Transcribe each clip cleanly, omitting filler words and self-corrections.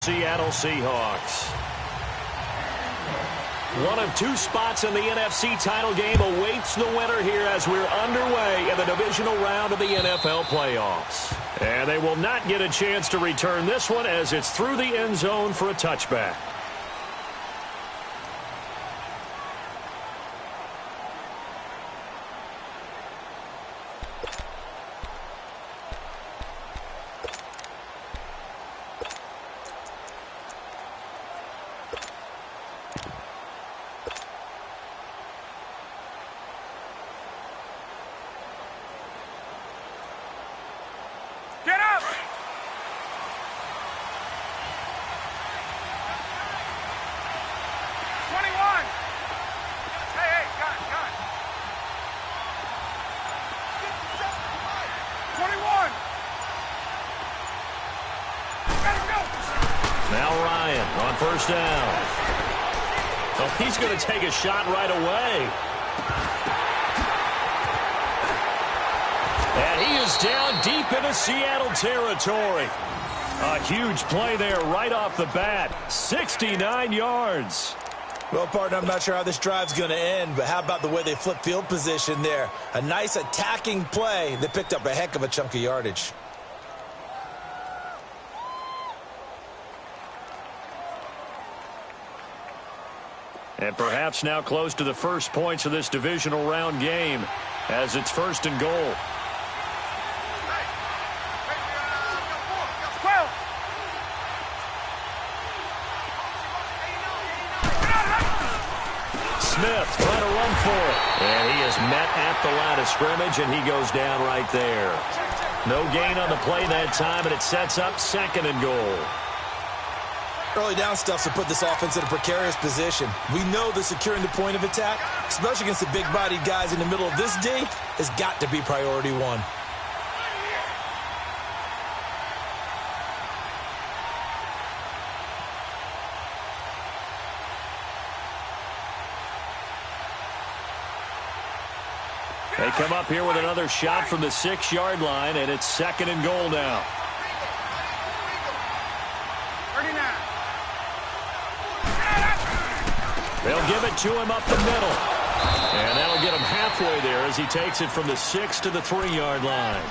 Seattle Seahawks. One of two spots in the NFC title game awaits the winner here as we're underway in the divisional round of the NFL playoffs. And they will not get a chance to return this one as it's through the end zone for a touchback. First down. Oh, he's going to take a shot right away. And he is down deep into Seattle territory. A huge play there right off the bat. 69 yards. Well, partner, I'm not sure how this drive's going to end, but how about the way they flip field position there? A nice attacking play that picked up a heck of a chunk of yardage. And perhaps now close to the first points of this divisional round game as it's 1st and goal. Smith trying to run for it. And he is met at the line of scrimmage, and he goes down right there. No gain on the play that time, and it sets up 2nd and goal. Early down stuff to put this offense in a precarious position. We know that securing the point of attack, especially against the big-bodied guys in the middle of this D, has got to be priority one. They come up here with another shot from the 6-yard line, and it's 2nd and goal now. They'll give it to him up the middle. And that'll get him halfway there as he takes it from the 6 to the 3-yard line.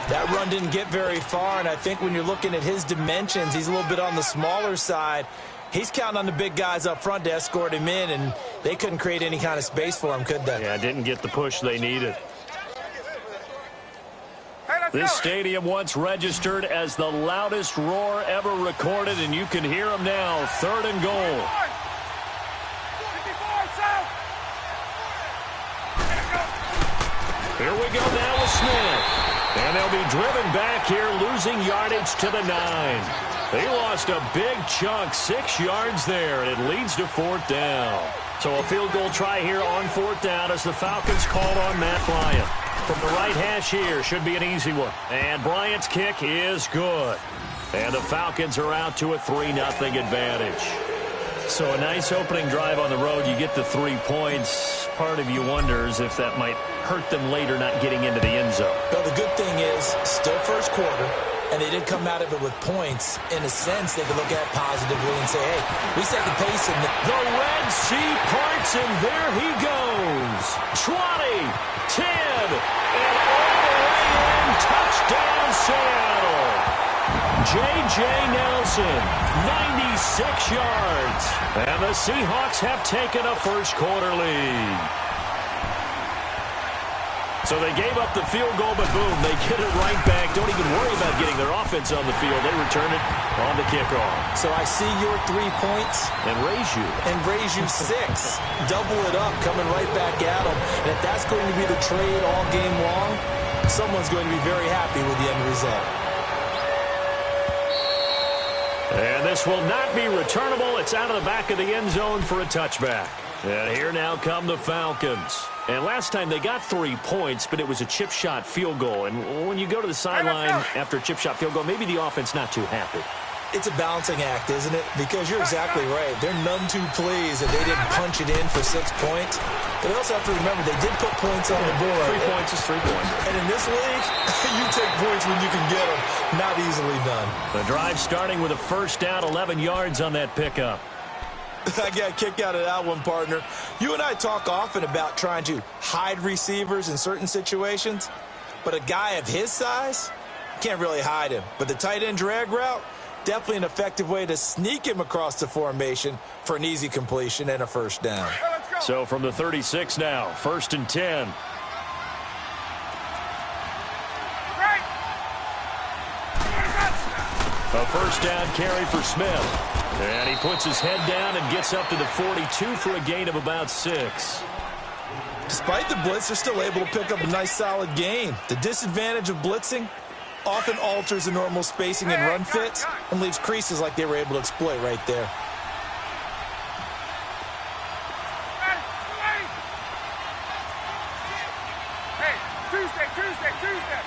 That run didn't get very far, and I think when you're looking at his dimensions, he's a little bit on the smaller side. He's counting on the big guys up front to escort him in, and they couldn't create any kind of space for him, could they? Yeah, didn't get the push they needed. This stadium once registered as the loudest roar ever recorded, and you can hear him now. 3rd and goal. Here we go now with Smith. And they'll be driven back here, losing yardage to the 9. They lost a big chunk, 6 yards there, and it leads to 4th down. So a field goal try here on 4th down as the Falcons called on Matt Bryant. From the right hash here, should be an easy one. And Bryant's kick is good. And the Falcons are out to a 3-0 advantage. So a nice opening drive on the road. You get the 3 points. Part of you wonders if that might hurt them later not getting into the end zone. Well, the good thing is, still first quarter, and they did come out of it with points. In a sense, they could look at it positively and say, hey, we set the pace. And the Red Sea parts, and there he goes. 20, 10, and all the way in. Touchdown, Seattle. J.J. Nelson, 96 yards. And the Seahawks have taken a first quarter lead. So they gave up the field goal, but boom, they get it right back. Don't even worry about getting their offense on the field. They return it on the kickoff. So I see your 3 points. And raise you. And raise you 6. Double it up, coming right back at them. And if that's going to be the trade all game long, someone's going to be very happy with the end result. And this will not be returnable. It's out of the back of the end zone for a touchback. And here now come the Falcons. And last time they got 3 points, but it was a chip shot field goal. And when you go to the sideline after a chip shot field goal, maybe the offense not too happy. It's a balancing act, isn't it? Because you're exactly right. They're none too pleased that they didn't punch it in for 6 points. But they also have to remember they did put points on the board. 3 points is 3 points. And in this league, You take points when you can get them. Not easily done. The drive starting with a first down, 11 yards on that pickup. I got a kick out of that one, partner. You and I talk often about trying to hide receivers in certain situations, but a guy of his size, can't really hide him. But the tight end drag route, definitely an effective way to sneak him across the formation for an easy completion and a first down. So from the 36 now, 1st and 10. A first down carry for Smith. And he puts his head down and gets up to the 42 for a gain of about 6. Despite the blitz, they're still able to pick up a nice solid gain. The disadvantage of blitzing often alters the normal spacing and run fits and leaves creases like they were able to exploit right there. Tuesday.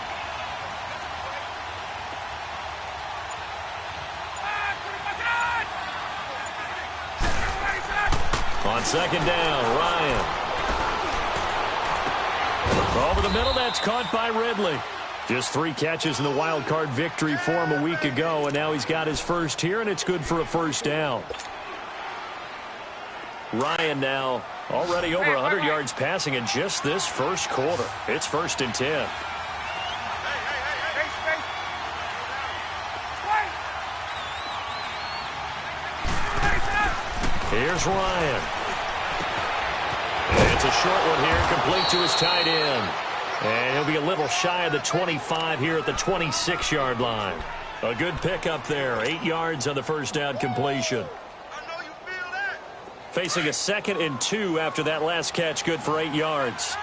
On 2nd down, Ryan. Over the middle, that's caught by Ridley. Just 3 catches in the wild card victory for him a week ago, and now he's got his first here, and it's good for a first down. Ryan now already over 100 yards passing in just this first quarter. It's 1st and 10. Here's Ryan. It's a short one here, complete to his tight end. And he'll be a little shy of the 25 here at the 26-yard line. A good pickup there, 8 yards on the first down completion. Facing a 2nd and 2 after that last catch, good for 8 yards.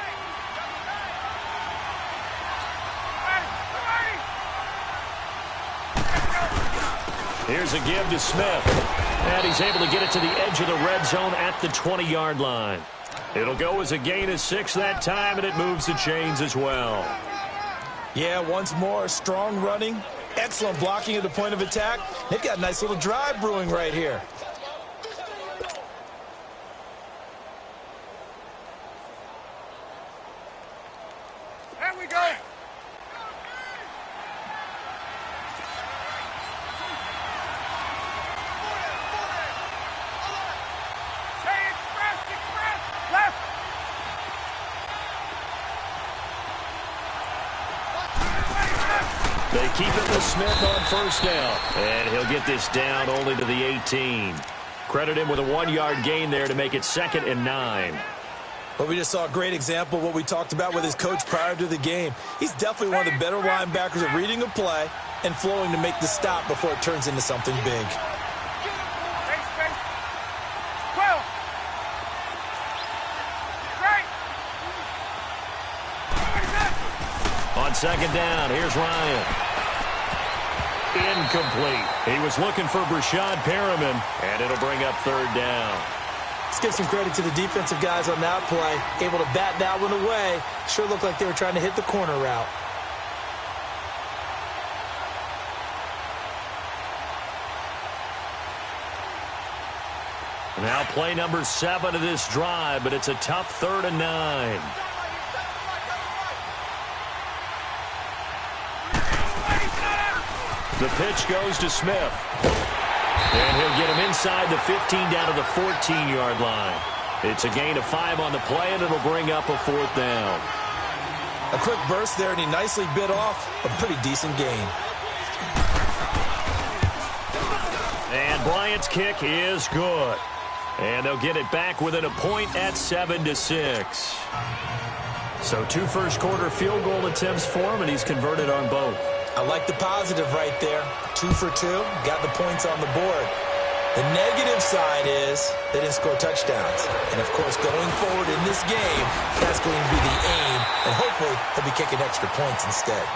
Here's a give to Smith. And he's able to get it to the edge of the red zone at the 20-yard line. It'll go as a gain of 6 that time, and it moves the chains as well. Yeah, once more, strong running, excellent blocking at the point of attack. They've got a nice little drive brewing right here. There we go. They keep it with Smith on first down. And he'll get this down only to the 18. Credit him with a 1-yard gain there to make it 2nd and 9. But we just saw a great example of what we talked about with his coach prior to the game. He's definitely one of the better linebackers at reading a play and flowing to make the stop before it turns into something big. On 2nd down, here's Ryan. Incomplete. He was looking for Brashad Perriman, and it'll bring up 3rd down. Let's give some credit to the defensive guys on that play. Able to bat that one away. Sure looked like they were trying to hit the corner route. Now play number 7 of this drive, but it's a tough 3rd and 9. The pitch goes to Smith. And he'll get him inside the 15 down to the 14-yard line. It's a gain of 5 on the play, and it'll bring up a 4th down. A quick burst there, and he nicely bit off a pretty decent gain. And Bryant's kick is good. And they'll get it back within a point at 7-6. So 2 first-quarter field goal attempts for him, and he's converted on both. I like the positive right there. 2 for 2, got the points on the board. The negative side is they didn't score touchdowns. And, of course, going forward in this game, that's going to be the aim. And hopefully he'll be kicking extra points instead.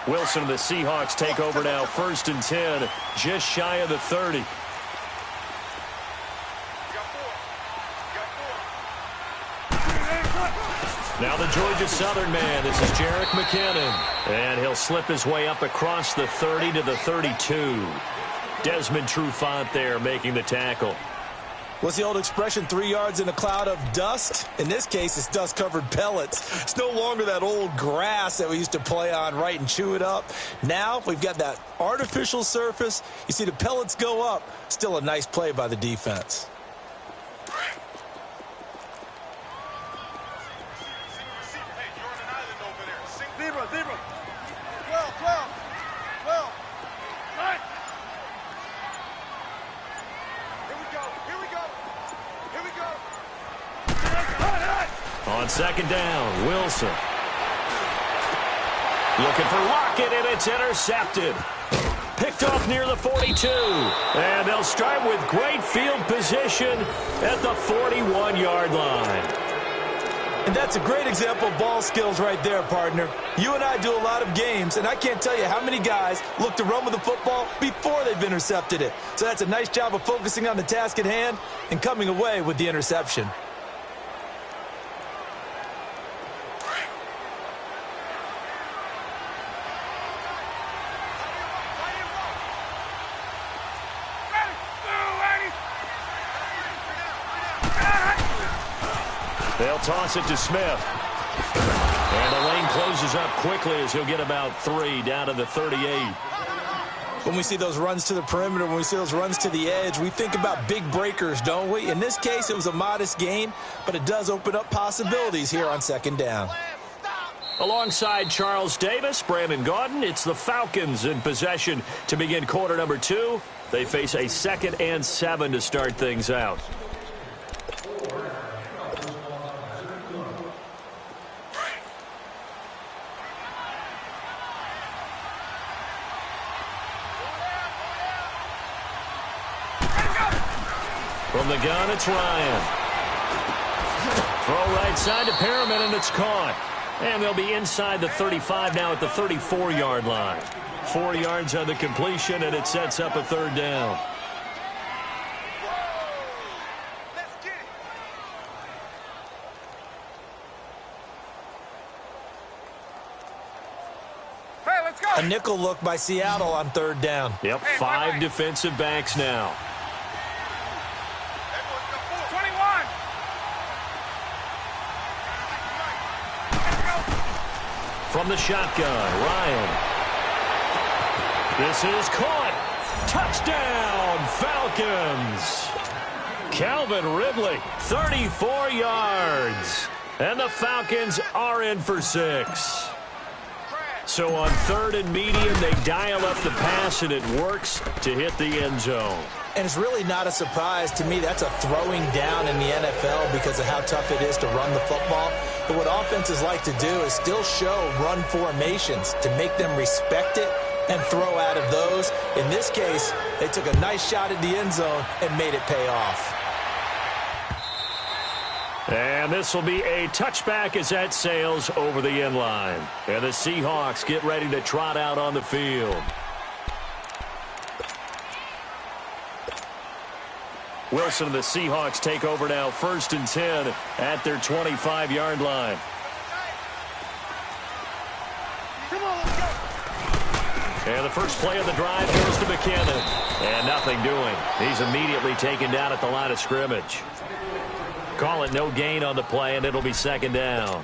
Wilson and the Seahawks take over now, 1st and 10, just shy of the 30. Now the Georgia Southern man, this is Jerick McKinnon. And he'll slip his way up across the 30 to the 32. Desmond Trufant there making the tackle. What's the old expression, 3 yards in a cloud of dust? In this case, it's dust-covered pellets. It's no longer that old grass that we used to play on, right, and chew it up. Now we've got that artificial surface. You see the pellets go up. Still a nice play by the defense. Zebra. 12. Right. Here we go. On second down, Wilson. Looking for Lockett, and it's intercepted. Picked off near the 42. And they'll start with great field position at the 41-yard line. And that's a great example of ball skills right there, partner. You and I do a lot of games, and I can't tell you how many guys look to run with the football before they've intercepted it. So that's a nice job of focusing on the task at hand and coming away with the interception. They'll toss it to Smith. And the lane closes up quickly as he'll get about 3 down to the 38. When we see those runs to the perimeter, when we see those runs to the edge, we think about big breakers, don't we? In this case, it was a modest gain, but it does open up possibilities here on second down. Alongside Charles Davis, Brandon Gaudin, it's the Falcons in possession to begin quarter number 2. They face a 2nd and 7 to start things out. From the gun, it's Ryan. Throw right side to Perriman, and it's caught. And they'll be inside the 35 now at the 34-yard line. 4 yards on the completion, and it sets up a 3rd down. Hey, let's go. A nickel look by Seattle on 3rd down. Yep, 5 defensive backs now. From the shotgun, Ryan. This is caught. Touchdown, Falcons. Calvin Ridley, 34 yards. And the Falcons are in for 6. So on 3rd and medium, they dial up the pass, and it works to hit the end zone. And it's really not a surprise to me. That's a throwing down in the NFL because of how tough it is to run the football. But what offenses like to do is still show run formations to make them respect it and throw out of those. In this case, they took a nice shot at the end zone and made it pay off. And this will be a touchback as that sails over the end line. And the Seahawks get ready to trot out on the field. Wilson and the Seahawks take over now, 1st and 10 at their 25-yard line. Come on, let's go. And the first play of the drive goes to McKinnon. And nothing doing. He's immediately taken down at the line of scrimmage. Call it no gain on the play, and it'll be 2nd down.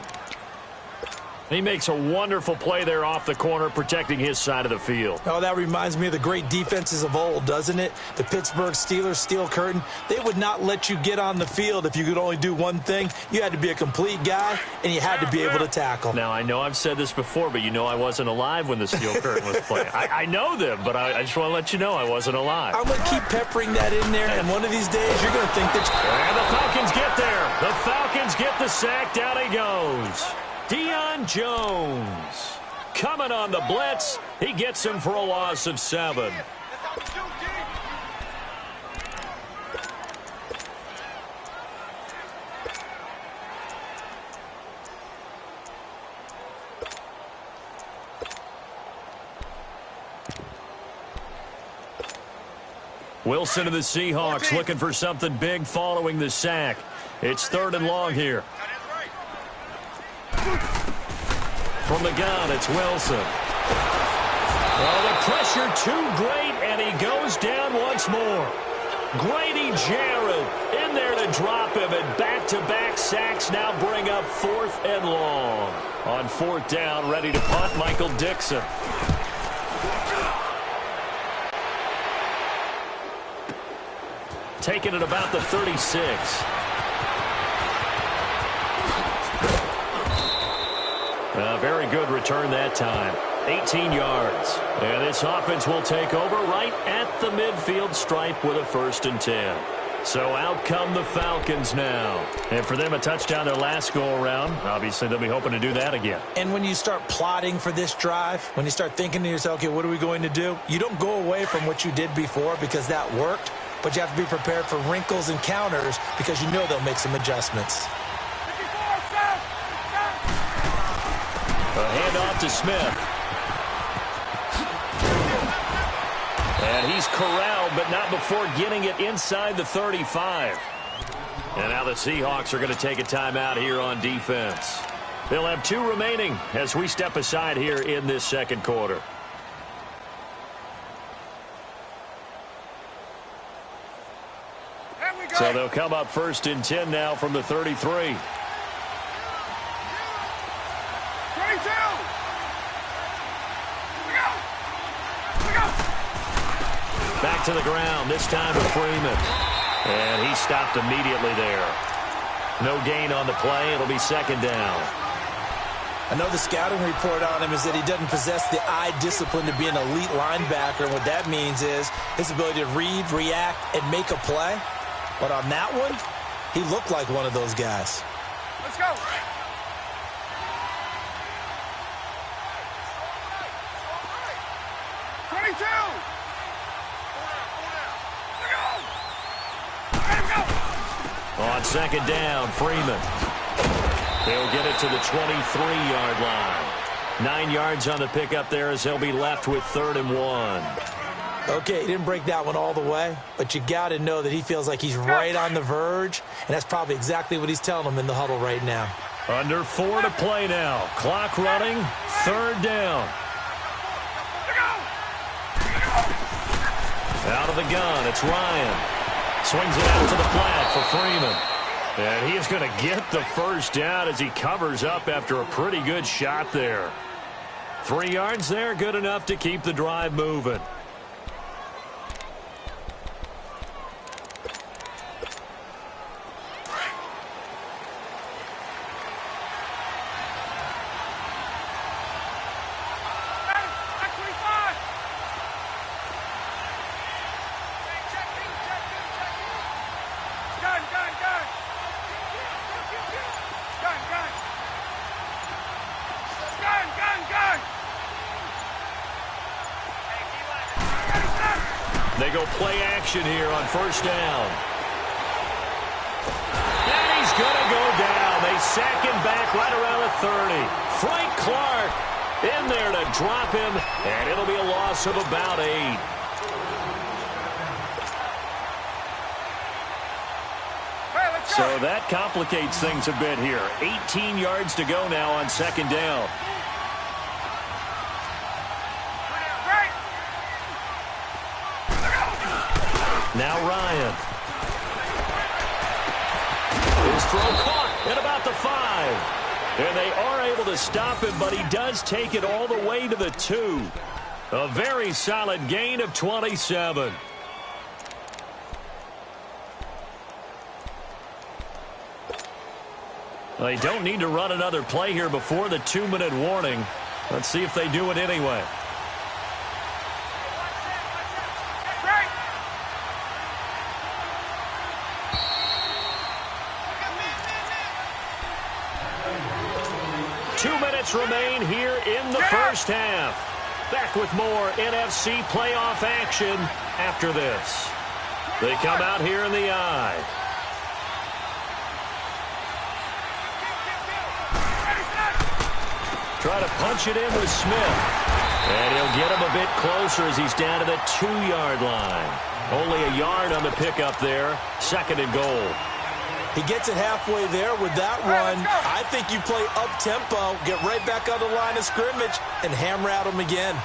He makes a wonderful play there off the corner, protecting his side of the field. Oh, that reminds me of the great defenses of old, doesn't it? The Pittsburgh Steelers, Steel Curtain. They would not let you get on the field if you could only do one thing. You had to be a complete guy, and you had to be able to tackle. Now, I know I've said this before, but you know I wasn't alive when the Steel Curtain was playing. I know them, but I just want to let you know I wasn't alive. I'm going to keep peppering that in there, and one of these days you're going to think that... And the Falcons get there. The Falcons get the sack. Down he goes. Deion Jones coming on the blitz. He gets him for a loss of 7. Wilson and the Seahawks looking for something big following the sack. It's 3rd and long here. From the gun, it's Wilson. Well, the pressure too great, and he goes down once more. Grady Jarrett in there to drop him, and back-to-back sacks now bring up 4th and long. On 4th down, ready to punt, Michael Dixon. Taking it about the 36. A very good return that time. 18 yards. And this offense will take over right at the midfield stripe with a 1st and 10. So out come the Falcons now. And for them, a touchdown their last go-around. Obviously, they'll be hoping to do that again. And when you start plotting for this drive, when you start thinking to yourself, okay, what are we going to do? You don't go away from what you did before because that worked. But you have to be prepared for wrinkles and counters because you know they'll make some adjustments. A handoff to Smith. And he's corralled, but not before getting it inside the 35. And now the Seahawks are going to take a timeout here on defense. They'll have 2 remaining as we step aside here in this second quarter. So they'll come up 1st and 10 now from the 33. 22. Back to the ground, this time to Freeman. And he stopped immediately there. No gain on the play. It'll be 2nd down. I know the scouting report on him is that he doesn't possess the eye discipline to be an elite linebacker. And what that means is his ability to read, react, and make a play. But on that one, he looked like one of those guys. Let's go. 22. On 2nd down, Freeman. They'll get it to the 23-yard line. 9 yards on the pickup there as they'll be left with 3rd and 1. Okay, he didn't break that one all the way, but you got to know that he feels like he's right on the verge, and that's probably exactly what he's telling them in the huddle right now. Under 4 to play now. Clock running, 3rd down. Out of the gun, it's Ryan. Swings it out to the flat for Freeman. And he is going to get the 1st down as he covers up after a pretty good shot there. 3 yards there, good enough to keep the drive moving. They go play action here on 1st down. And he's going to go down. They sack him back right around the 30. Frank Clark in there to drop him, and it'll be a loss of about 8. So that complicates things a bit here. 18 yards to go now on 2nd down. Now Ryan. His throw caught at about the 5. And they are able to stop him, but he does take it all the way to the 2. A very solid gain of 27. They don't need to run another play here before the 2-minute warning. Let's see if they do it anyway. Remain here in the first half. Back with more NFC playoff action after this. They come out here in the eye. Try to punch it in with Smith. And he'll get him a bit closer as he's down to the 2-yard line. Only a yard on the pickup there. 2nd and goal. He gets it halfway there with that run. I think you play up-tempo, get right back on the line of scrimmage, and hammer at him again.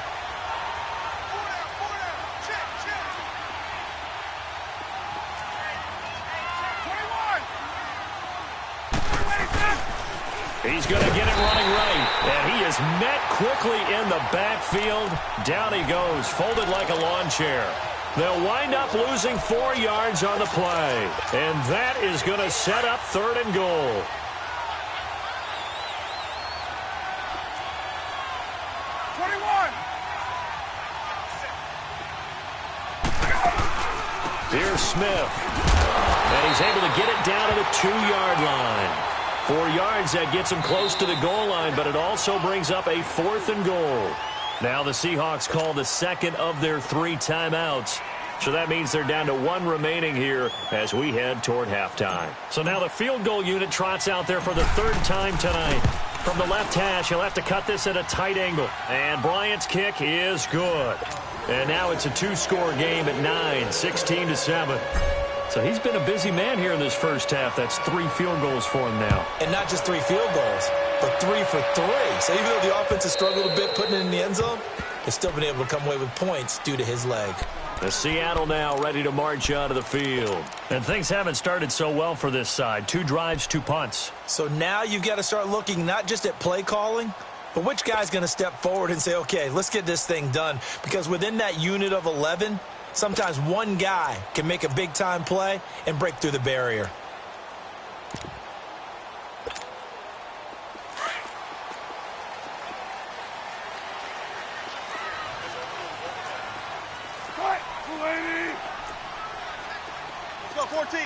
He's going to get it running right. And he is met quickly in the backfield. Down he goes, folded like a lawn chair. They'll wind up losing 4 yards on the play. And that is going to set up 3rd and goal. Here's Smith. And he's able to get it down to the 2-yard line. 4 yards, that gets him close to the goal line, but it also brings up a 4th and goal. Now the Seahawks call the 2nd of their 3 timeouts. So that means they're down to 1 remaining here as we head toward halftime. So now the field goal unit trots out there for the 3rd time tonight. From the left hash, he'll have to cut this at a tight angle. And Bryant's kick is good. And now it's a 2-score game at 9, 16-7. So he's been a busy man here in this first half. That's 3 field goals for him now. And not just 3 field goals, but 3 for 3. So even though the offense has struggled a bit putting it in the end zone, they've still been able to come away with points due to his leg. The Seattle now ready to march onto the field. And things haven't started so well for this side. 2 drives, 2 punts. So now you've got to start looking not just at play calling, but which guy's going to step forward and say, okay, let's get this thing done. Because within that unit of 11, sometimes one guy can make a big-time play and break through the barrier. Let's go, 14.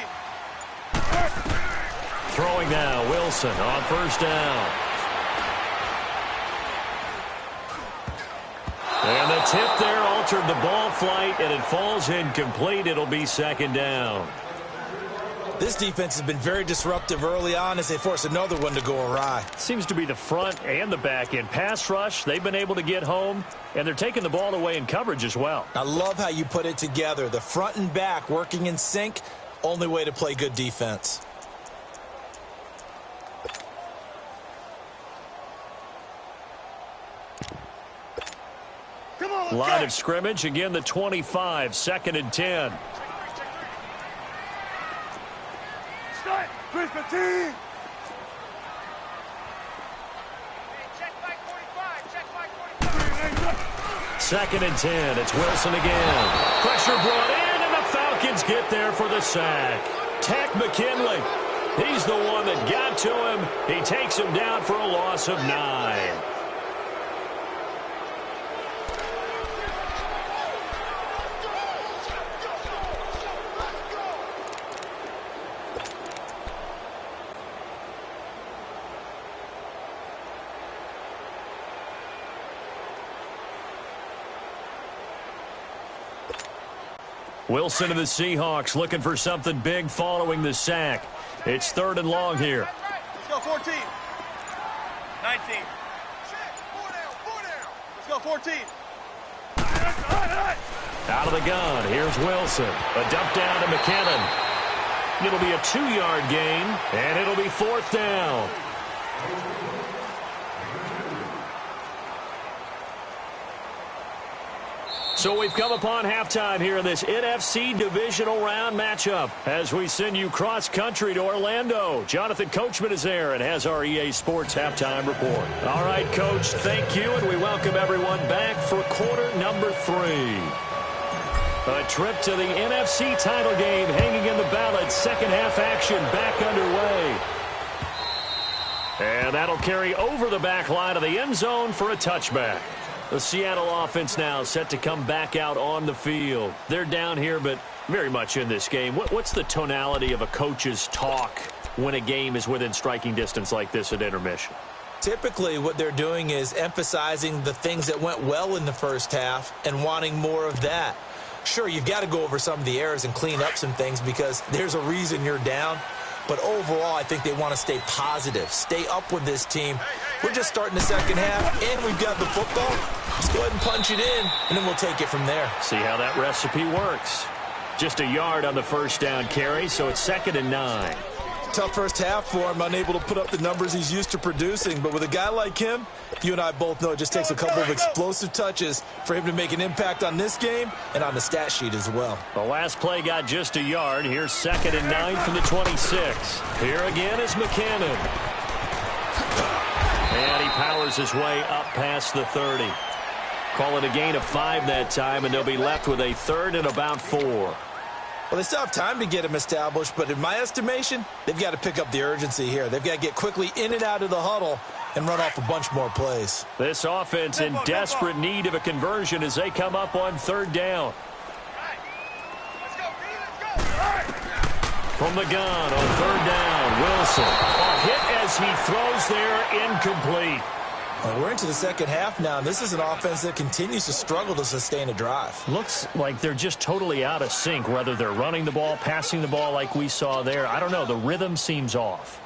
Throwing now, Wilson on 1st down. And the tip there altered the ball flight, and it falls incomplete. It'll be 2nd down. This defense has been very disruptive early on as they force another one to go awry. Seems to be the front and the back end. Pass rush, they've been able to get home, and they're taking the ball away in coverage as well. I love how you put it together. The front and back working in sync, only way to play good defense. Line of scrimmage, again the 25, 2nd and 10. Start, 15. Second and 10. It's Wilson again. Pressure brought in, and the Falcons get there for the sack. Takk McKinley. He's the one that got to him. He takes him down for a loss of 9. Wilson of the Seahawks looking for something big following the sack. It's 3rd and long here. Let's go, 14. 19. Let's go, 14. Out of the gun, here's Wilson. A dump down to McKinnon. It'll be a 2-yard gain, and it'll be 4th down. So we've come upon halftime here in this NFC divisional round matchup as we send you cross-country to Orlando. Jonathan Coachman is there and has our EA Sports halftime report. All right, Coach, thank you, and we welcome everyone back for quarter number 3. A trip to the NFC title game hanging in the balance. Second half action back underway. And that'll carry over the back line of the end zone for a touchback. The Seattle offense now set to come back out on the field. They're down here, but very much in this game. What's the tonality of a coach's talk when a game is within striking distance like this at intermission? Typically, what they're doing is emphasizing the things that went well in the first half and wanting more of that. Sure, you've got to go over some of the errors and clean up some things because there's a reason you're down. But overall, I think they want to stay positive, stay up with this team. We're just starting the second half, and we've got the football. Let's go ahead and punch it in, and then we'll take it from there. See how that recipe works. Just a yard on the first down carry, so it's 2nd and 9. tough first half for him, unable to put up the numbers he's used to producing. But with a guy like him, you and I both know it just takes a couple of explosive touches for him to make an impact on this game and on the stat sheet as well. The last play got just a yard. Here's 2nd and 9 from the 26. Here again is McKinnon. And he powers his way up past the 30. Call it a gain of 5 that time, and they'll be left with a 3rd and about 4. Well, they still have time to get him established, but in my estimation, they've got to pick up the urgency here. They've got to get quickly in and out of the huddle and run off a bunch more plays. This offense in desperate need of a conversion as they come up on 3rd down. From the gun on 3rd down, Wilson. A hit as he throws there, incomplete. Well, we're into the second half now, and this is an offense that continues to struggle to sustain a drive. Looks like they're just totally out of sync, whether they're running the ball, passing the ball like we saw there. I don't know. The rhythm seems off.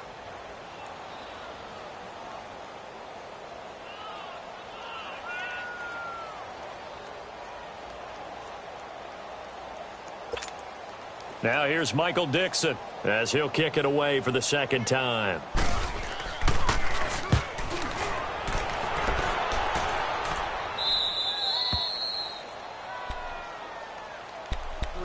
Now here's Michael Dixon as he'll kick it away for the 2nd time.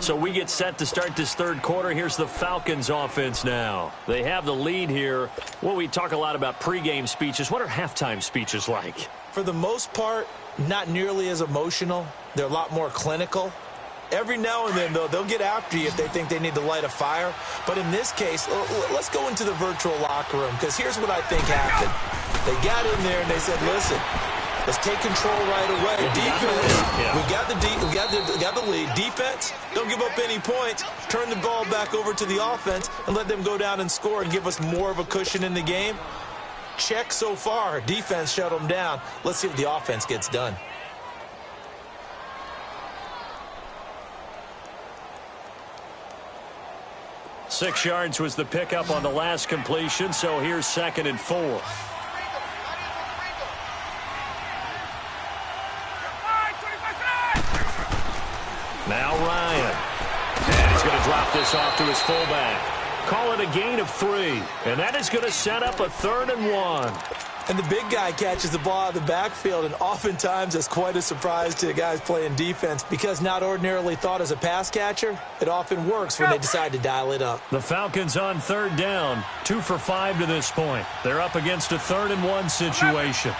So we get set to start this 3rd quarter. Here's the Falcons offense now. They have the lead here. Well, we talk a lot about pregame speeches. What are halftime speeches like? For the most part, not nearly as emotional. They're a lot more clinical. Every now and then, though, they'll get after you if they think they need to light a fire. But in this case, let's go into the virtual locker room, because here's what I think happened. They got in there and they said, listen, let's take control right away. Defense, we got the lead. Defense, don't give up any points. Turn the ball back over to the offense and let them go down and score and give us more of a cushion in the game. Check so far. Defense shut them down. Let's see if the offense gets done. Six yards was the pickup on the last completion, so here's 2nd and 4. Now Ryan. And he's going to drop this off to his fullback. Call it a gain of 3. And that is going to set up a 3rd and 1. And the big guy catches the ball out of the backfield, and oftentimes it's quite a surprise to the guys playing defense because not ordinarily thought as a pass catcher, it often works when they decide to dial it up. The Falcons on 3rd down, 2 for 5 to this point. They're up against a 3rd and 1 situation.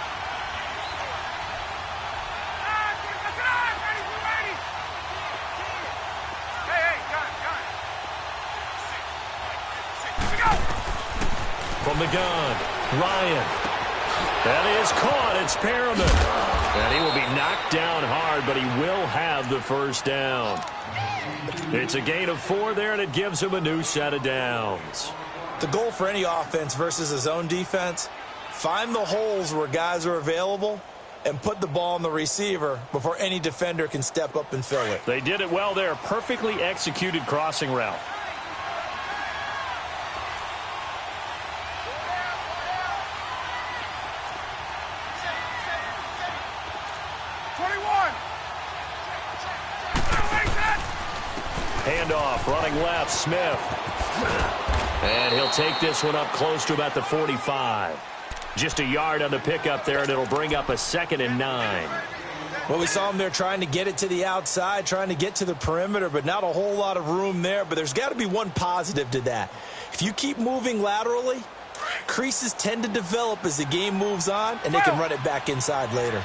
From the gun, Ryan. That is caught. It's Perriman. And he will be knocked down hard, but he will have the 1st down. It's a gain of 4 there, and it gives him a new set of downs. The goal for any offense versus a zone defense, find the holes where guys are available and put the ball on the receiver before any defender can step up and fill it. They did it well there. Perfectly executed crossing route. Handoff, running left, Smith. And he'll take this one up close to about the 45. Just a yard on the pickup there, and it'll bring up a 2nd and 9. Well, we saw him there trying to get it to the outside, trying to get to the perimeter, but not a whole lot of room there. But there's got to be one positive to that. If you keep moving laterally, creases tend to develop as the game moves on, and they can run it back inside later.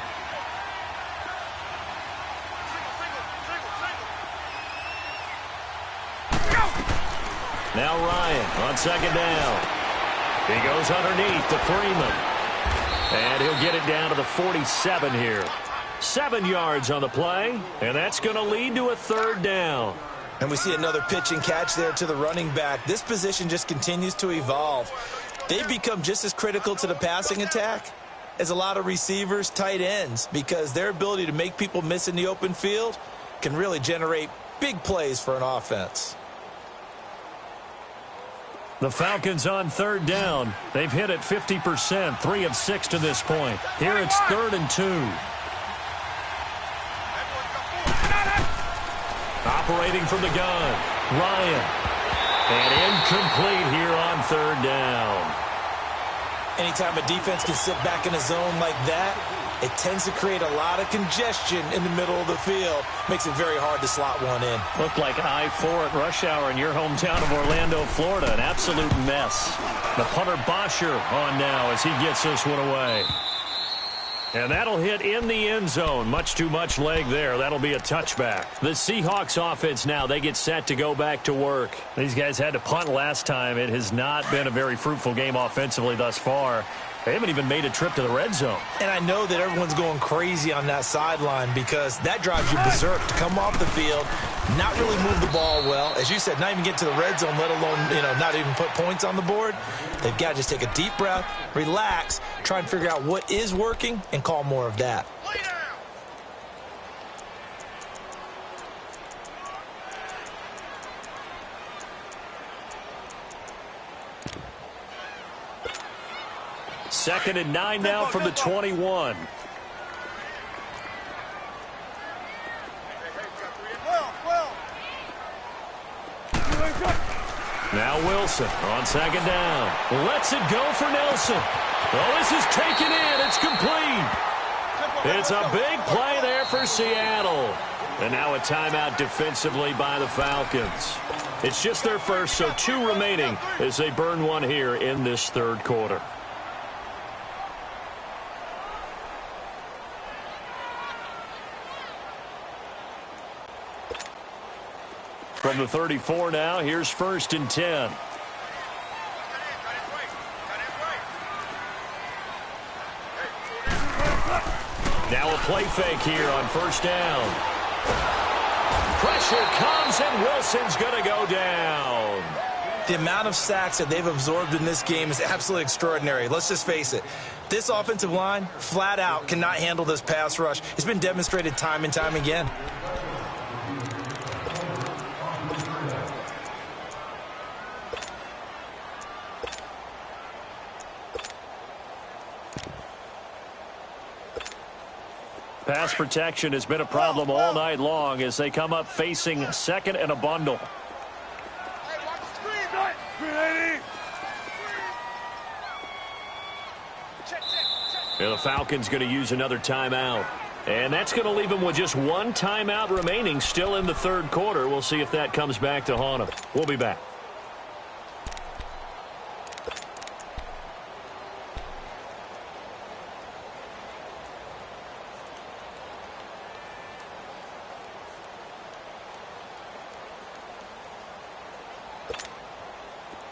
Now Ryan on 2nd down. He goes underneath to Freeman. And he'll get it down to the 47 here. 7 yards on the play, and that's going to lead to a 3rd down. And we see another pitch and catch there to the running back. This position just continues to evolve. They've become just as critical to the passing attack as a lot of receivers, tight ends, because their ability to make people miss in the open field can really generate big plays for an offense. The Falcons on 3rd down. They've hit it 50%, 3 of 6 to this point. Here it's 3rd and 2. Operating from the gun, Ryan. And incomplete here on third down. Anytime a defense can sit back in a zone like that, it tends to create a lot of congestion in the middle of the field. Makes it very hard to slot one in. Looked like I-4 at rush hour in your hometown of Orlando, Florida. An absolute mess. The punter Bosher on now as he gets this one away. And that'll hit in the end zone. Much too much leg there. That'll be a touchback. The Seahawks offense now, they get set to go back to work. These guys had to punt last time. It has not been a very fruitful game offensively thus far. They haven't even made a trip to the red zone. And I know that everyone's going crazy on that sideline because that drives you berserk to come off the field, not really move the ball well. As you said, not even get to the red zone, let alone, not even put points on the board. They've got to just take a deep breath, relax, try and figure out what is working and call more of that. Second and 9 now from the 21. Now Wilson on second down. Lets it go for Nelson. Oh, this is taken in. It's complete. It's a big play there for Seattle. And now a timeout defensively by the Falcons. It's just their first, so 2 remaining as they burn one here in this third quarter. From the 34 now, here's first and 10. Now a play fake here on first down. Pressure comes and Wilson's going to go down. The amount of sacks that they've absorbed in this game is absolutely extraordinary. Let's just face it. This offensive line, flat out, cannot handle this pass rush. It's been demonstrated time and time again. Pass protection has been a problem all night long as they come up facing second and a bundle. And the Falcons going to use another timeout. And that's going to leave them with just one timeout remaining still in the third quarter. We'll see if that comes back to haunt them. We'll be back.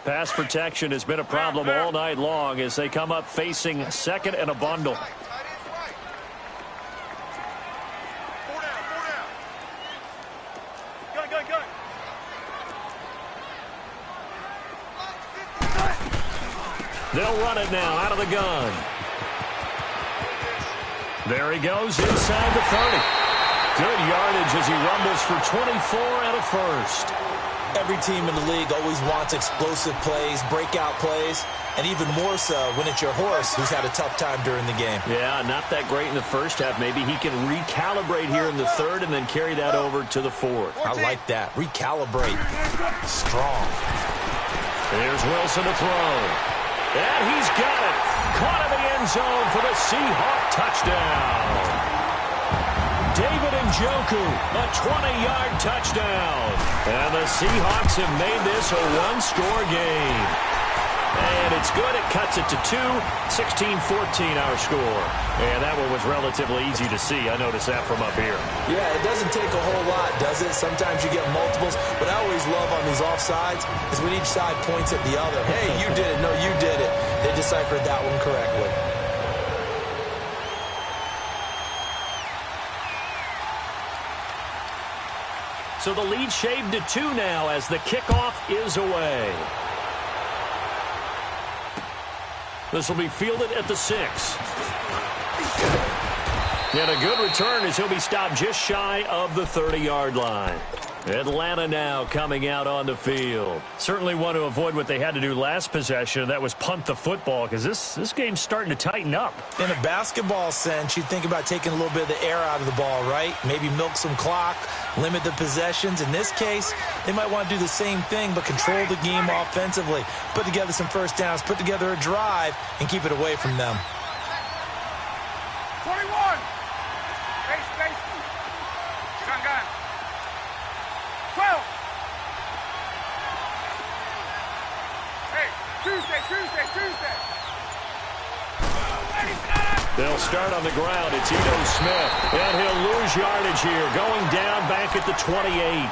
Pass protection has been a problem all night long as they come up facing second and a bundle. They'll run it now out of the gun. There he goes inside the 30. Good yardage as he rumbles for 24 and a first. Every team in the league always wants explosive plays, breakout plays, and even more so when it's your horse who's had a tough time during the game. Yeah, not that great in the first half. Maybe he can recalibrate here in the third and then carry that over to the fourth. I like that. Recalibrate. Strong. There's Wilson to throw. And he's got it. Caught in the end zone for the Seahawk touchdown. David Njoku, a 20-yard touchdown. And the Seahawks have made this a one-score game. And it's good. It cuts it to 2. 16-14 our score. And that one was relatively easy to see. I noticed that from up here. Yeah, it doesn't take a whole lot, does it? Sometimes you get multiples. But I always love on these offsides is when each side points at the other. Hey, you did it. No, you did it. They deciphered that one correctly. So the lead shaved to 2 now as the kickoff is away. This will be fielded at the 6. And a good return as he'll be stopped just shy of the 30-yard line. Atlanta now coming out on the field. Certainly want to avoid what they had to do last possession. That was punt the football, because this game's starting to tighten up. In a basketball sense, you think about taking a little bit of the air out of the ball, right? Maybe milk some clock, limit the possessions. In this case, they might want to do the same thing, but control the game offensively. Put together some first downs, put together a drive, and keep it away from them. 21. Space. Gun. 12. Hey, Tuesday. They'll start on the ground. It's Ito Smith. And he'll lose yardage here. Going down back at the 28.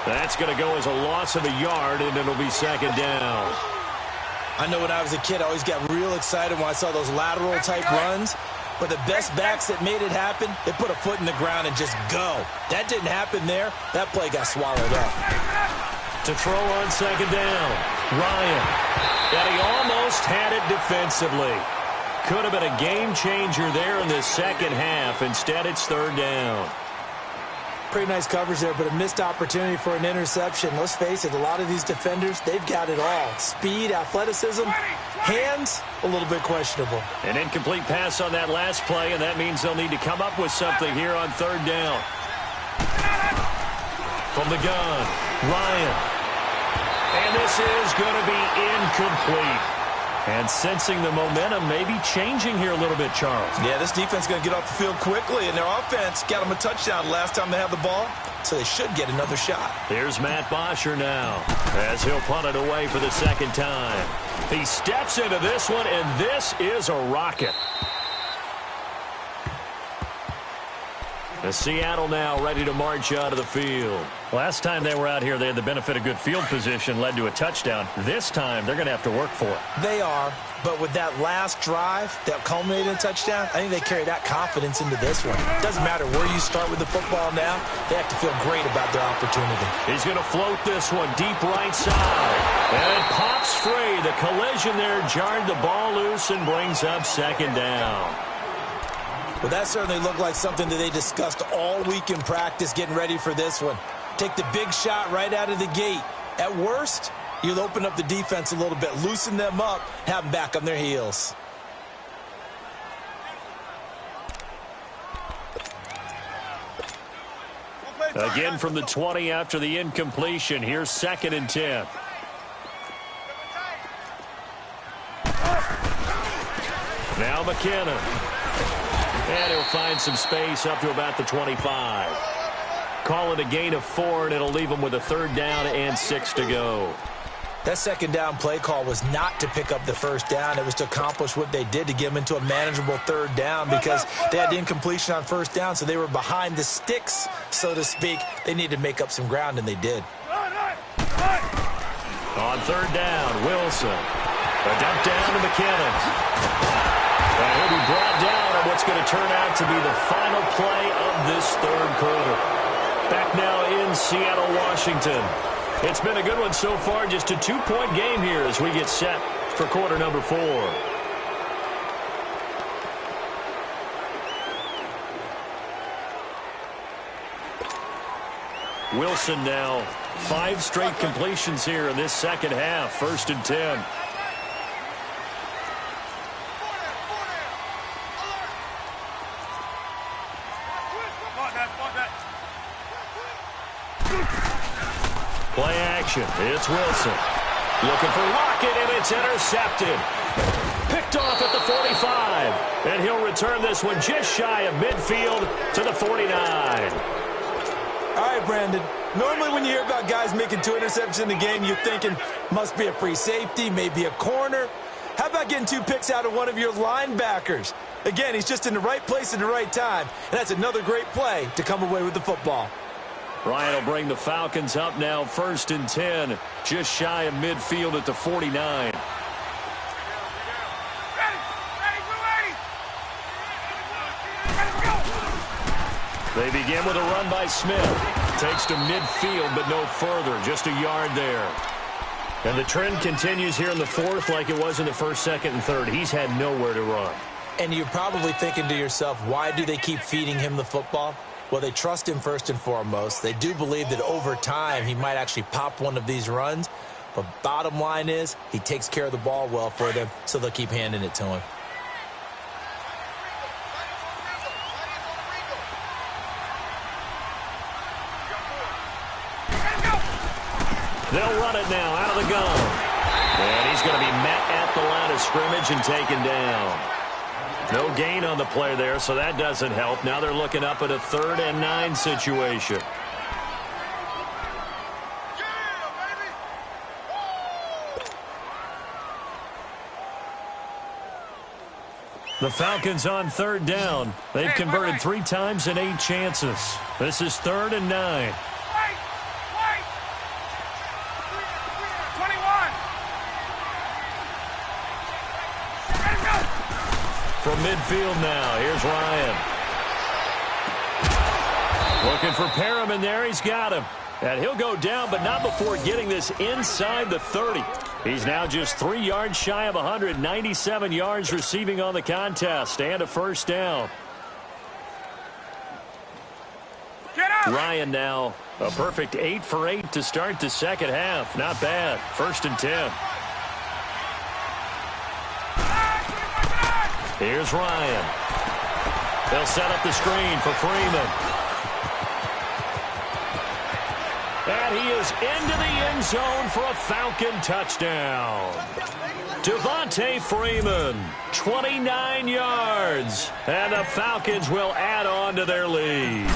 That's going to go as a loss of a yard, and it'll be second down. I know when I was a kid, I always got real excited when I saw those lateral-type runs. But the best backs that made it happen, they put a foot in the ground and just go. That didn't happen there. That play got swallowed up. To throw on second down, Ryan. And he almost had it defensively. Could have been a game changer there in the second half. Instead, it's third down. Pretty nice coverage there, but a missed opportunity for an interception. Let's face it, a lot of these defenders, they've got it all. Speed, athleticism, hands, a little bit questionable. An incomplete pass on that last play, and that means they'll need to come up with something here on third down. From the gun, Ryan. And this is going to be incomplete. And sensing the momentum may be changing here a little bit, Charles. Yeah, this defense is going to get off the field quickly, and their offense got them a touchdown last time they had the ball, so they should get another shot. Here's Matt Bosher now, as he'll punt it away for the second time. He steps into this one, and this is a rocket. The Seattle now ready to march out of the field. Last time they were out here, they had the benefit of good field position, led to a touchdown. This time, they're going to have to work for it. They are, but with that last drive that culminated in a touchdown, I think they carry that confidence into this one. It doesn't matter where you start with the football now. They have to feel great about their opportunity. He's going to float this one deep right side. And it pops free. The collision there jarred the ball loose and brings up second down. Well, that certainly looked like something that they discussed all week in practice getting ready for this one. Take the big shot right out of the gate. At worst, you'll open up the defense a little bit, loosen them up, have them back on their heels. Again from the 20 after the incompletion. Here's second and 10. Now McKinnon. And he'll find some space up to about the 25. Call it a gain of 4, and it'll leave him with a third down and 6 to go. That second down play call was not to pick up the first down. It was to accomplish what they did to get them into a manageable third down because they had the incompletion on first down, so they were behind the sticks, so to speak. They needed to make up some ground, and they did. On third down, Wilson. A dump down to McKinnon. And he'll be brought down on what's going to turn out to be the final play of this third quarter. Back now in Seattle, Washington. It's been a good one so far. Just a 2-point game here as we get set for quarter number 4. Wilson now 5 straight completions here in this second half. First and 10. Play action. It's Wilson. Looking for Lockett, and it's intercepted. Picked off at the 45. And he'll return this one just shy of midfield to the 49. All right, Brandon. Normally when you hear about guys making 2 interceptions in the game, you're thinking must be a free safety, maybe a corner. How about getting 2 picks out of one of your linebackers? Again, he's just in the right place at the right time, and that's another great play to come away with the football. Ryan will bring the Falcons up now, first and 10, just shy of midfield at the 49. They begin with a run by Smith. Takes to midfield, but no further, just a yard there. And the trend continues here in the fourth like it was in the first, second, and third. He's had nowhere to run. And you're probably thinking to yourself, why do they keep feeding him the football? Well, they trust him first and foremost. They do believe that over time he might actually pop one of these runs. But bottom line is he takes care of the ball well for them, so they'll keep handing it to him. They'll run it now out of the gun. And he's going to be met at the line of scrimmage and taken down. No gain on the play there, so that doesn't help. Now they're looking up at a 3rd and 9 situation. The Falcons on 3rd down. They've converted 3 times in 8 chances. This is 3rd and 9. From midfield now, here's Ryan. Looking for Perriman there, he's got him. And he'll go down, but not before getting this inside the 30. He's now just 3 yards shy of 197 yards receiving on the contest, and a 1st down. Ryan now, a perfect 8 for 8 to start the second half. Not bad. 1st and 10. Here's Ryan. They'll set up the screen for Freeman. And he is into the end zone for a Falcon touchdown. Devontae Freeman, 29 yards. And the Falcons will add on to their lead.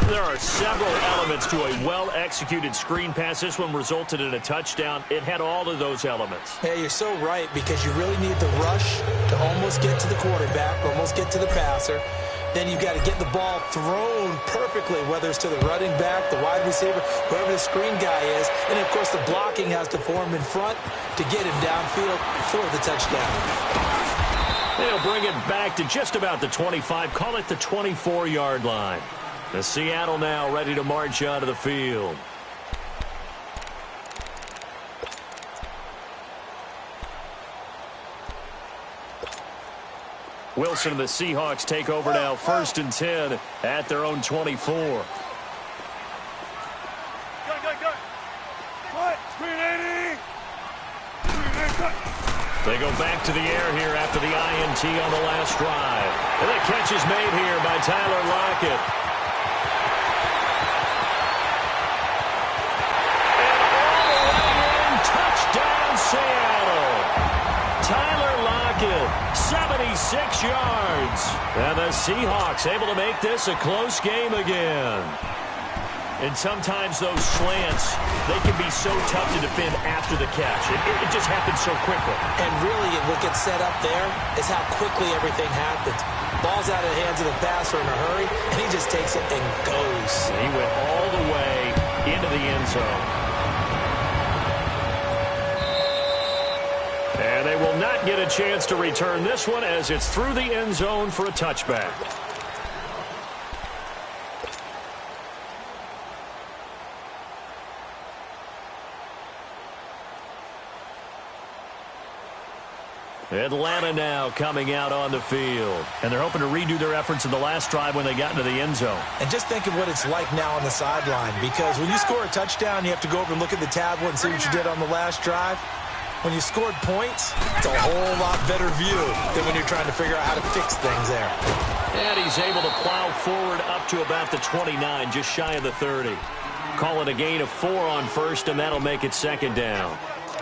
There are several elements to a well-executed screen pass. This one resulted in a touchdown. It had all of those elements. Yeah, you're so right, because you really need the rush to almost get to the quarterback, almost get to the passer. Then you've got to get the ball thrown perfectly, whether it's to the running back, the wide receiver, whoever the screen guy is. And, of course, the blocking has to form in front to get him downfield for the touchdown. They'll bring it back to just about the 25, call it the 24-yard line. The Seattle now ready to march onto the field. Wilson and the Seahawks take over now, 1st and 10 at their own 24. Good. What? Screen 80. They go back to the air here after the INT on the last drive. And the catch is made here by Tyler Lockett. Seattle. Tyler Lockett, 76 yards. And the Seahawks able to make this a close game again. And sometimes those slants, they can be so tough to defend after the catch. It just happens so quickly. And really, what gets set up there is how quickly everything happens. Ball's out of the hands of the passer in a hurry, and he just takes it and goes. He went all the way into the end zone. And they will not get a chance to return this one as it's through the end zone for a touchback. Atlanta now coming out on the field. And they're hoping to redo their efforts in the last drive when they got into the end zone. And just think of what it's like now on the sideline, because when you score a touchdown, you have to go over and look at the tablet and see what you did on the last drive. When you scored points, it's a whole lot better view than when you're trying to figure out how to fix things there. And he's able to plow forward up to about the 29, just shy of the 30. Call it a gain of 4 on 1st, and that'll make it 2nd down.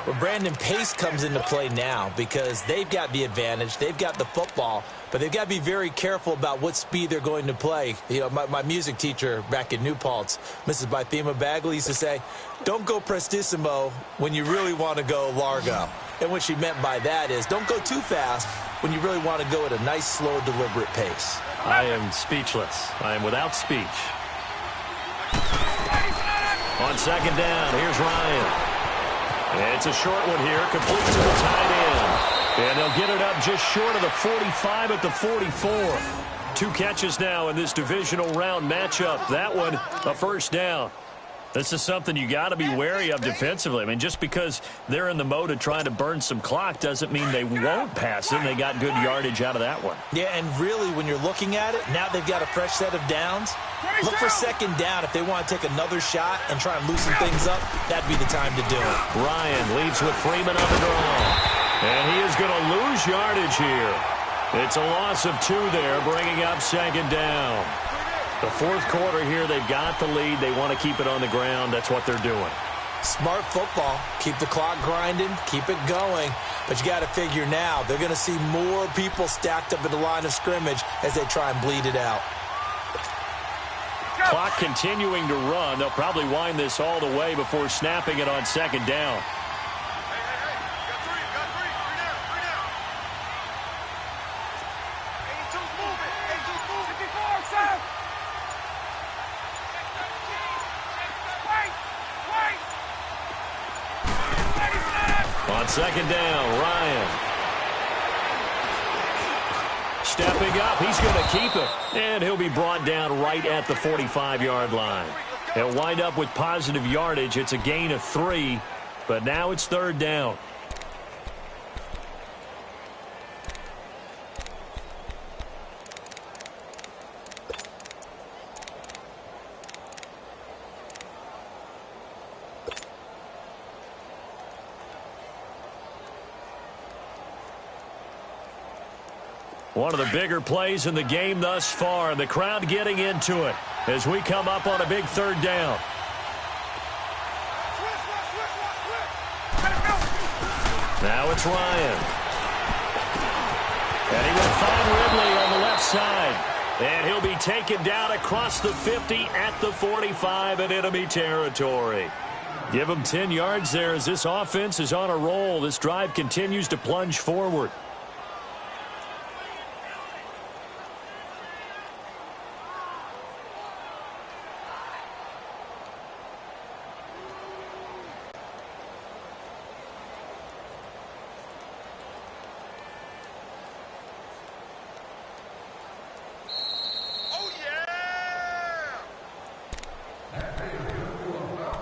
Well, Brandon, pace comes into play now because they've got the advantage. They've got the football, but they've got to be very careful about what speed they're going to play. You know, my music teacher back in New Paltz, Mrs. Bythema Bagley, used to say, don't go prestissimo when you really want to go largo. And what she meant by that is don't go too fast when you really want to go at a nice, slow, deliberate pace. I am speechless. I am without speech. On 2nd down, here's Ryan. It's a short one here, complete to the tight end. And they'll get it up just short of the 45 at the 44. 2 catches now in this divisional round matchup. That one, a 1st down. This is something you got to be wary of defensively. I mean, just because they're in the mode of trying to burn some clock doesn't mean they won't pass it. They got good yardage out of that one. Yeah, and really, when you're looking at it, now they've got a fresh set of downs. Look for second down if they want to take another shot and try and loosen things up. That'd be the time to do it. Ryan leads with Freeman on the draw. And he is going to lose yardage here. It's a loss of 2 there, bringing up second down. The fourth quarter here, they've got the lead. They want to keep it on the ground. That's what they're doing. Smart football. Keep the clock grinding. Keep it going. But you got to figure now, they're going to see more people stacked up at the line of scrimmage as they try and bleed it out. Clock continuing to run. They'll probably wind this all the way before snapping it on second down. On second down, Ryan. Stepping up, he's going to keep it. And he'll be brought down right at the 45-yard line. He'll wind up with positive yardage. It's a gain of 3, but now it's third down. One of the bigger plays in the game thus far, and the crowd getting into it as we come up on a big third down. Now it's Ryan. And he will find Ridley on the left side. And he'll be taken down across the 50 at the 45 in enemy territory. Give him 10 yards there as this offense is on a roll. This drive continues to plunge forward.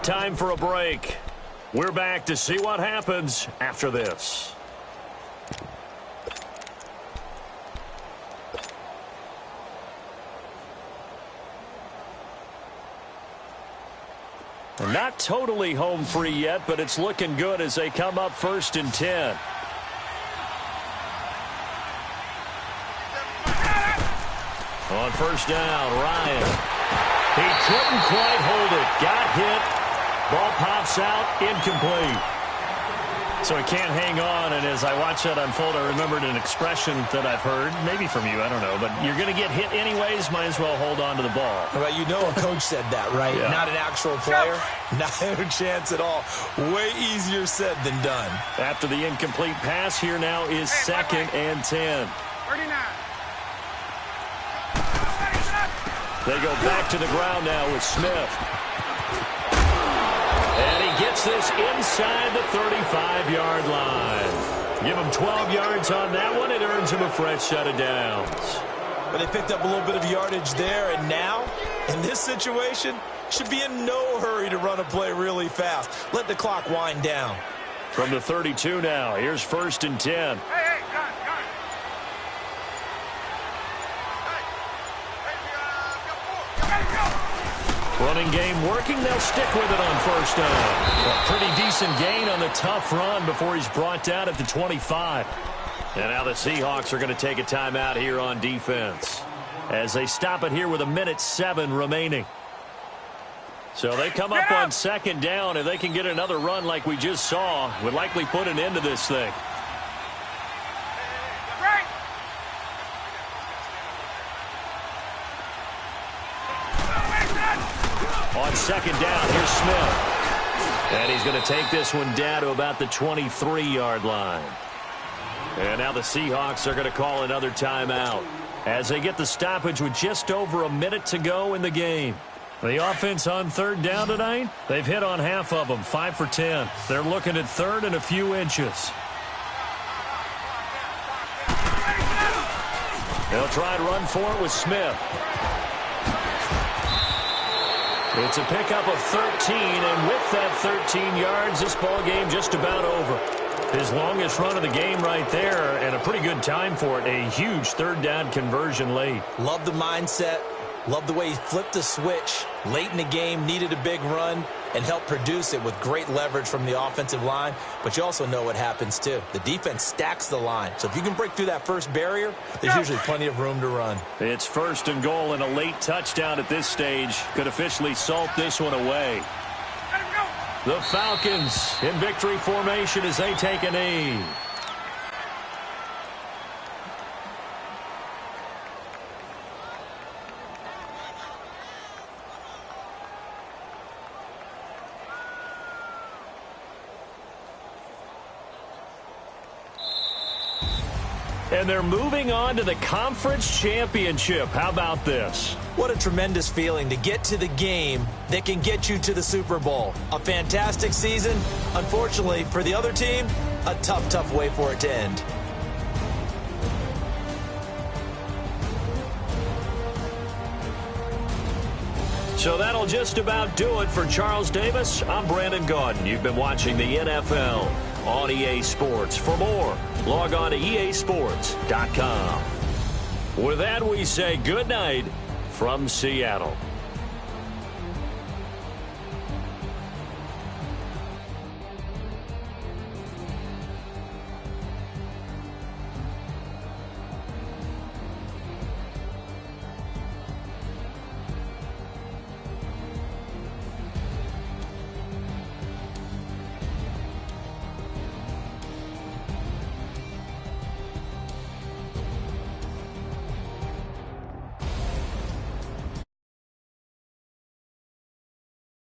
Time for a break. We're back to see what happens after this. Not totally home free yet, but it's looking good as they come up 1st and 10. On first down, Ryan. He couldn't quite hold it. Got hit. Ball pops out, incomplete. So he can't hang on, and as I watch that unfold, I remembered an expression that I've heard, maybe from you, I don't know, but you're going to get hit anyways, might as well hold on to the ball. Well, you know a coach said that, right? Yeah. Not an actual player. Not a chance at all. Way easier said than done. After the incomplete pass, here now is 2nd and 10. 39. They go back to the ground now with Smith. And he gets this inside the 35-yard line. Give him 12 yards on that one. It earns him a fresh set of downs. But they picked up a little bit of yardage there, and now, in this situation, should be in no hurry to run a play really fast. Let the clock wind down. From the 32 now, here's 1st and 10. Hey, gun. Running game working. They'll stick with it on first down. A pretty decent gain on the tough run before he's brought down at the 25. And now the Seahawks are going to take a timeout here on defense as they stop it here with 1:07 remaining. So they come up on 2nd down. If they can get another run like we just saw, would likely put an end to this thing. On 2nd down, here's Smith. And he's going to take this one down to about the 23-yard line. And now the Seahawks are going to call another timeout as they get the stoppage with just over a minute to go in the game. The offense on 3rd down tonight, they've hit on half of them, 5 for 10. They're looking at 3rd and a few inches. They'll try and run for it with Smith. It's a pickup of 13, and with that 13 yards, this ball game just about over. His longest run of the game right there, and a pretty good time for it. A huge third down conversion late. Love the mindset. Love the way he flipped the switch. Late in the game, needed a big run, and helped produce it with great leverage from the offensive line. But you also know what happens, too. The defense stacks the line. So if you can break through that first barrier, there's usually plenty of room to run. It's 1st and goal, and a late touchdown at this stage could officially salt this one away. The Falcons in victory formation as they take a knee. And they're moving on to the conference championship. How about this? What a tremendous feeling to get to the game that can get you to the Super Bowl. A fantastic season. Unfortunately, for the other team, a tough, tough way for it to end. So that'll just about do it for Charles Davis. I'm Brandon Gaudin. You've been watching the NFL on EA Sports. For more, log on to easports.com. With that, we say good night from Seattle.